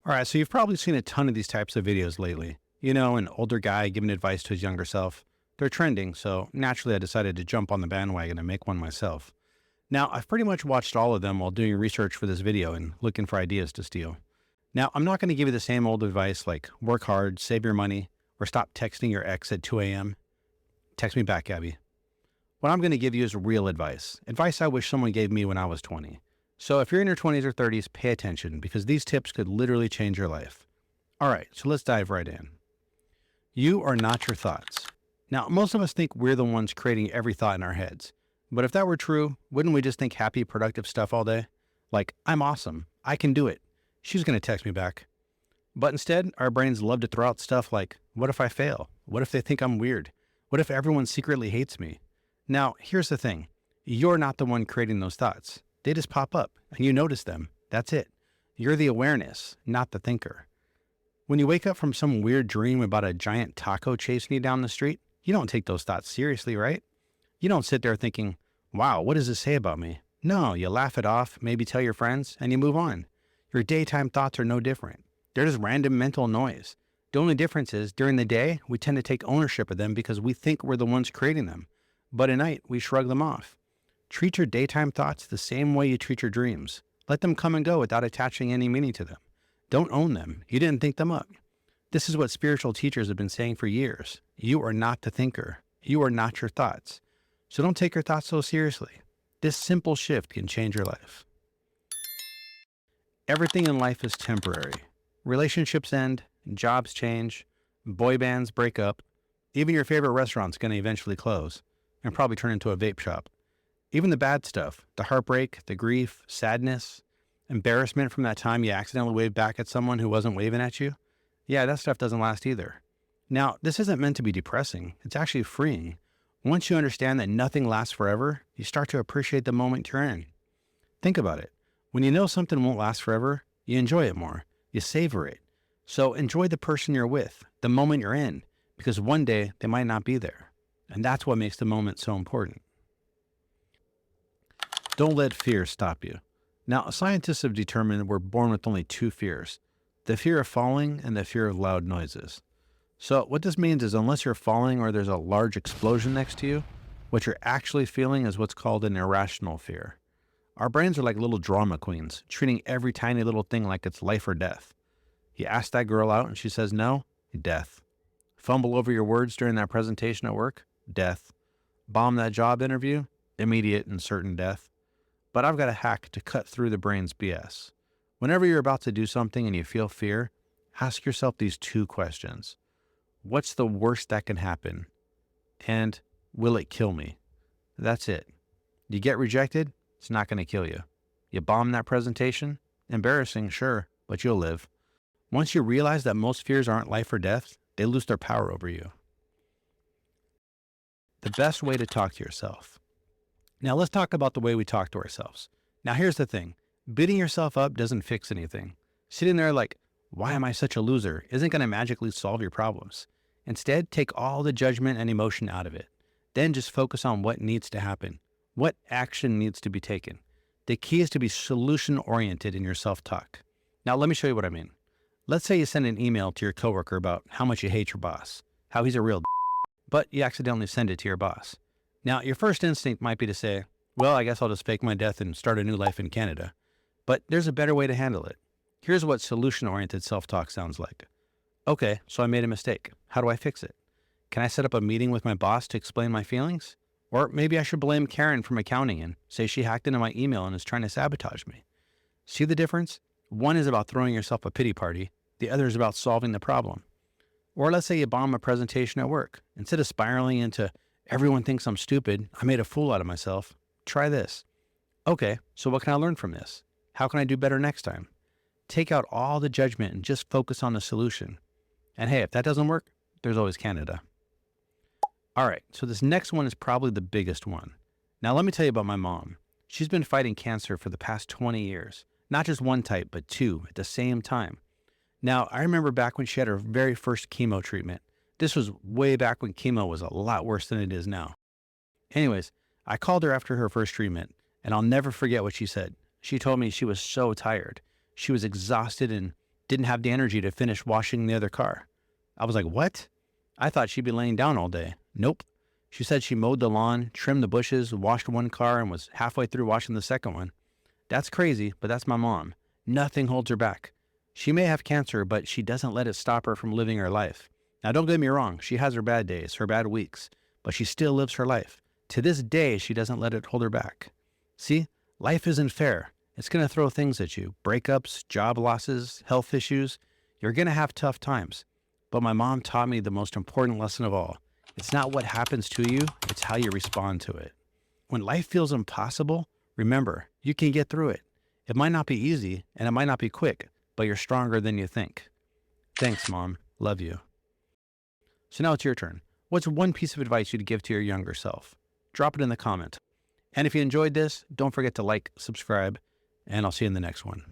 All right, so you've probably seen a ton of these types of videos lately. You know, an older guy giving advice to his younger self. They're trending, so naturally I decided to jump on the bandwagon and make one myself. Now, I've pretty much watched all of them while doing research for this video and looking for ideas to steal. Now, I'm not going to give you the same old advice like work hard, save your money, or stop texting your ex at 2 a.m. Text me back, Abby. What I'm going to give you is real advice. Advice I wish someone gave me when I was 20. So if you're in your 20s or 30s, pay attention because these tips could literally change your life. All right, so let's dive right in. You are not your thoughts. Now, most of us think we're the ones creating every thought in our heads. But if that were true, wouldn't we just think happy, productive stuff all day? Like, I'm awesome. I can do it. She's going to text me back. But instead, our brains love to throw out stuff like, what if I fail? What if they think I'm weird? What if everyone secretly hates me? Now, here's the thing. You're not the one creating those thoughts. They just pop up and you notice them. That's it. You're the awareness, not the thinker. When you wake up from some weird dream about a giant taco chasing you down the street, you don't take those thoughts seriously, right? You don't sit there thinking, wow, what does this say about me? No, you laugh it off, maybe tell your friends, and you move on. Your daytime thoughts are no different. They're just random mental noise. The only difference is during the day, we tend to take ownership of them because we think we're the ones creating them. But at night, we shrug them off. Treat your daytime thoughts the same way you treat your dreams. Let them come and go without attaching any meaning to them. Don't own them. You didn't think them up. This is what spiritual teachers have been saying for years. You are not the thinker. You are not your thoughts. So don't take your thoughts so seriously. This simple shift can change your life. Everything in life is temporary. Relationships end, jobs change, boy bands break up. Even your favorite restaurant's going to eventually close and probably turn into a vape shop. Even the bad stuff, the heartbreak, the grief, sadness, embarrassment from that time you accidentally waved back at someone who wasn't waving at you. Yeah, that stuff doesn't last either. Now, this isn't meant to be depressing. It's actually freeing. Once you understand that nothing lasts forever, you start to appreciate the moment you're in. Think about it. When you know something won't last forever, you enjoy it more. You savor it. So enjoy the person you're with, the moment you're in, because one day they might not be there. And that's what makes the moment so important. Don't let fear stop you. Now, scientists have determined we're born with only two fears, the fear of falling and the fear of loud noises. So what this means is unless you're falling or there's a large explosion next to you, what you're actually feeling is what's called an irrational fear. Our brains are like little drama queens, treating every tiny little thing like it's life or death. You ask that girl out and she says no, death. Fumble over your words during that presentation at work, death. Bomb that job interview, immediate and certain death. But I've got a hack to cut through the brain's BS. Whenever you're about to do something and you feel fear, ask yourself these two questions. What's the worst that can happen? And will it kill me? That's it. You get rejected, it's not going to kill you. You bomb that presentation? Embarrassing, sure, but you'll live. Once you realize that most fears aren't life or death, they lose their power over you. The best way to talk to yourself. Now let's talk about the way we talk to ourselves. Now here's the thing. Beating yourself up doesn't fix anything. Sitting there like, why am I such a loser, isn't going to magically solve your problems. Instead, take all the judgment and emotion out of it. Then just focus on what needs to happen. What action needs to be taken. The key is to be solution-oriented in your self-talk. Now let me show you what I mean. Let's say you send an email to your coworker about how much you hate your boss, how he's a real but you accidentally send it to your boss. Now, your first instinct might be to say, well, I guess I'll just fake my death and start a new life in Canada. But there's a better way to handle it. Here's what solution-oriented self-talk sounds like. Okay, so I made a mistake. How do I fix it? Can I set up a meeting with my boss to explain my feelings? Or maybe I should blame Karen from accounting and say she hacked into my email and is trying to sabotage me. See the difference? One is about throwing yourself a pity party. The other is about solving the problem. Or let's say you bomb a presentation at work. Instead of spiraling into, everyone thinks I'm stupid, I made a fool out of myself. Try this. Okay, so what can I learn from this? How can I do better next time? Take out all the judgment and just focus on the solution. And hey, if that doesn't work, there's always Canada. All right, so this next one is probably the biggest one. Now let me tell you about my mom. She's been fighting cancer for the past 20 years. Not just one type, but two at the same time. Now, I remember back when she had her very first chemo treatment. This was way back when chemo was a lot worse than it is now. Anyways, I called her after her first treatment, and I'll never forget what she said. She told me she was so tired. She was exhausted and didn't have the energy to finish washing the other car. I was like, what? I thought she'd be laying down all day. Nope. She said she mowed the lawn, trimmed the bushes, washed one car, and was halfway through washing the second one. That's crazy, but that's my mom. Nothing holds her back. She may have cancer, but she doesn't let it stop her from living her life. Now, don't get me wrong. She has her bad days, her bad weeks, but she still lives her life. To this day, she doesn't let it hold her back. See, life isn't fair. It's going to throw things at you. Breakups, job losses, health issues. You're going to have tough times. But my mom taught me the most important lesson of all. It's not what happens to you, it's how you respond to it. When life feels impossible, remember, you can get through it. It might not be easy, and it might not be quick, but you're stronger than you think. Thanks, Mom. Love you. So now it's your turn. What's one piece of advice you'd give to your younger self? Drop it in the comment. And if you enjoyed this, don't forget to like, subscribe, and I'll see you in the next one.